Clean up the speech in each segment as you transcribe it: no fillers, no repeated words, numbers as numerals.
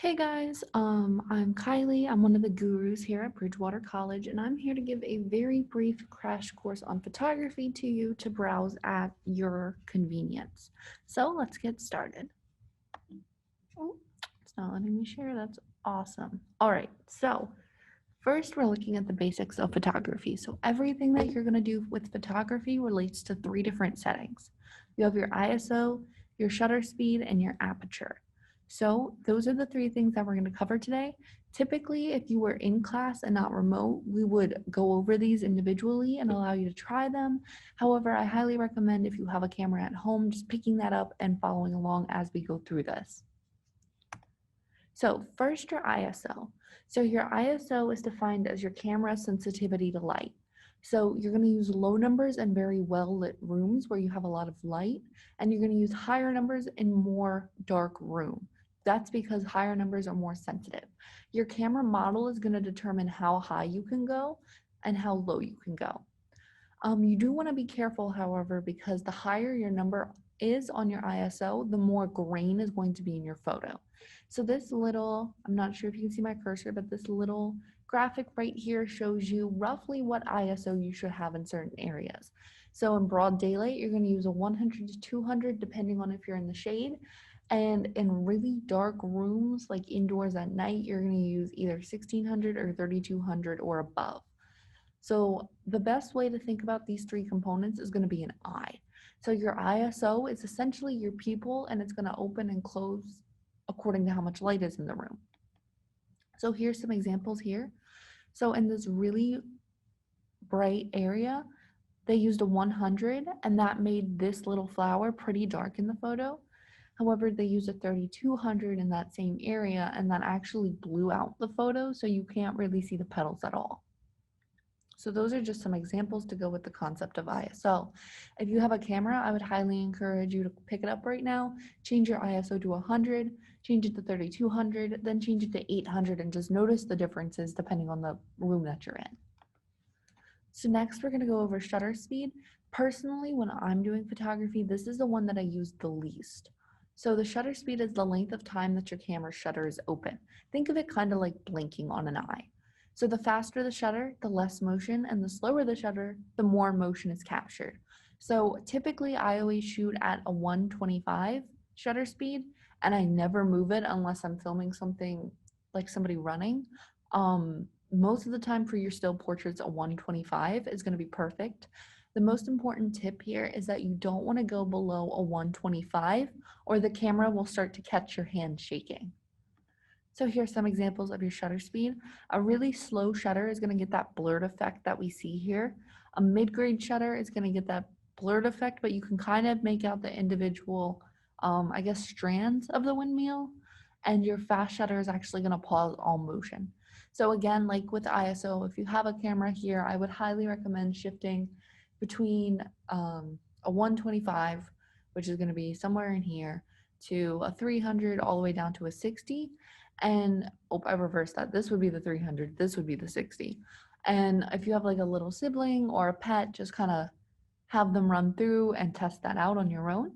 Hey guys, I'm Kylie. I'm one of the gurus here at Bridgewater College, and I'm here to give a very brief crash course on photography to you to browse at your convenience. So let's get started. Oh, it's not letting me share. That's awesome. All right, so first we're looking at the basics of photography. So everything that you're going to do with photography relates to three different settings. You have your ISO, your shutter speed, and your aperture. So those are the three things that we're going to cover today. Typically, if you were in class and not remote, we would go over these individually and allow you to try them. However, I highly recommend if you have a camera at home, just picking that up and following along as we go through this. So first, your ISO. So your ISO is defined as your camera sensitivity to light. So you're going to use low numbers in very well lit rooms where you have a lot of light, and you're going to use higher numbers in more dark room. That's because higher numbers are more sensitive. Your camera model is going to determine how high you can go and how low you can go. You do want to be careful, however, because the higher your number is on your ISO, the more grain is going to be in your photo. So this little, I'm not sure if you can see my cursor, but this little graphic right here shows you roughly what ISO you should have in certain areas. So in broad daylight, you're going to use a 100 to 200, depending on if you're in the shade. And in really dark rooms, like indoors at night, you're going to use either 1600 or 3200 or above. So the best way to think about these three components is going to be an eye. So your ISO is essentially your pupil, and it's going to open and close according to how much light is in the room. So here's some examples here. So in this really bright area, they used a 100, and that made this little flower pretty dark in the photo. However, they used a 3200 in that same area, and that actually blew out the photo, so you can't really see the petals at all. So those are just some examples to go with the concept of ISO. If you have a camera, I would highly encourage you to pick it up right now, change your ISO to 100, change it to 3200, then change it to 800, and just notice the differences depending on the room that you're in. So next we're going to go over shutter speed. Personally, when I'm doing photography, this is the one that I use the least. So the shutter speed is the length of time that your camera shutter is open. Think of it kind of like blinking on an eye. So the faster the shutter, the less motion, and the slower the shutter, the more motion is captured. So typically I always shoot at a 125 shutter speed, and I never move it unless I'm filming something like somebody running. Most of the time for your still portraits, a 125 is going to be perfect. The most important tip here is that you don't want to go below a 125 or the camera will start to catch your hand shaking. So here's some examples of your shutter speed. A really slow shutter is going to get that blurred effect that we see here. A mid-grade shutter is going to get that blurred effect, but you can kind of make out the individual, strands of the windmill. And your fast shutter is actually going to pause all motion. So again, like with ISO, if you have a camera here, I would highly recommend shifting between a 125, which is going to be somewhere in here, to a 300 all the way down to a 60. And I reversed that. This would be the 300. This would be the 60. And if you have like a little sibling or a pet, just kind of have them run through and test that out on your own.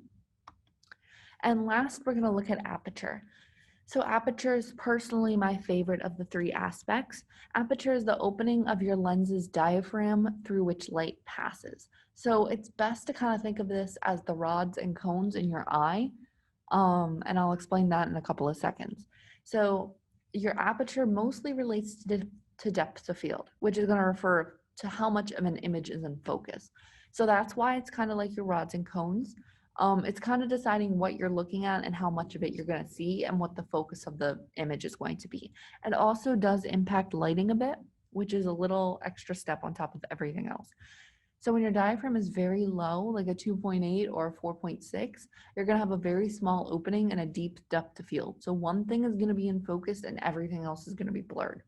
And last, we're going to look at aperture. So aperture is personally my favorite of the three aspects. Aperture is the opening of your lens's diaphragm through which light passes. So it's best to kind of think of this as the rods and cones in your eye. And I'll explain that in a couple of seconds. So your aperture mostly relates to depth of field, which is going to refer to how much of an image is in focus. So that's why it's kind of like your rods and cones. It's kind of deciding what you're looking at and how much of it you're going to see and what the focus of the image is going to be. It also does impact lighting a bit, which is a little extra step on top of everything else. So when your diaphragm is very low, like a 2.8 or a 4.6, you're going to have a very small opening and a deep depth of field. So one thing is going to be in focus and everything else is going to be blurred.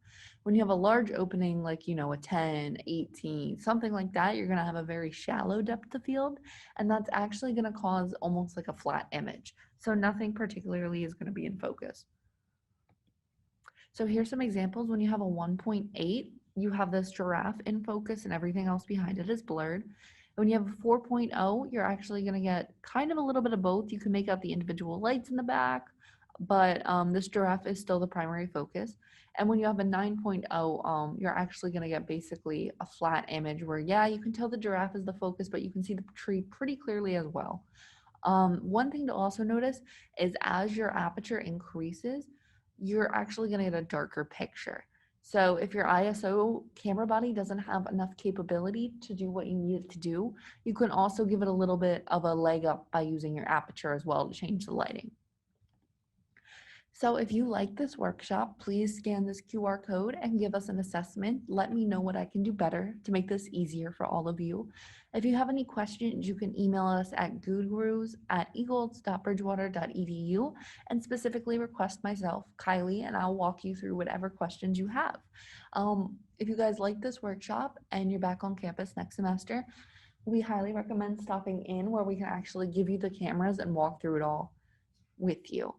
When you have a large opening, like, a 10, 18, something like that, you're going to have a very shallow depth of field. And that's actually going to cause almost like a flat image. So nothing particularly is going to be in focus. So here's some examples. When you have a 1.8, you have this giraffe in focus and everything else behind it is blurred. When you have a 4.0, you're actually going to get kind of a little bit of both. You can make out the individual lights in the back, but this giraffe is still the primary focus. And when you have a 9.0, you're actually going to get basically a flat image where, yeah, you can tell the giraffe is the focus, but you can see the tree pretty clearly as well. One thing to also notice is as your aperture increases, you're actually going to get a darker picture. So if your ISO camera body doesn't have enough capability to do what you need it to do, you can also give it a little bit of a leg up by using your aperture as well to change the lighting. So if you like this workshop, please scan this QR code and give us an assessment. Let me know what I can do better to make this easier for all of you. If you have any questions, you can email us at gurus@eagles.bridgewater.edu and specifically request myself, Kylie, and I'll walk you through whatever questions you have. If you guys like this workshop and you're back on campus next semester, we highly recommend stopping in where we can actually give you the cameras and walk through it all with you.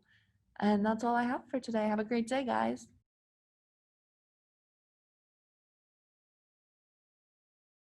And that's all I have for today. Have a great day, guys.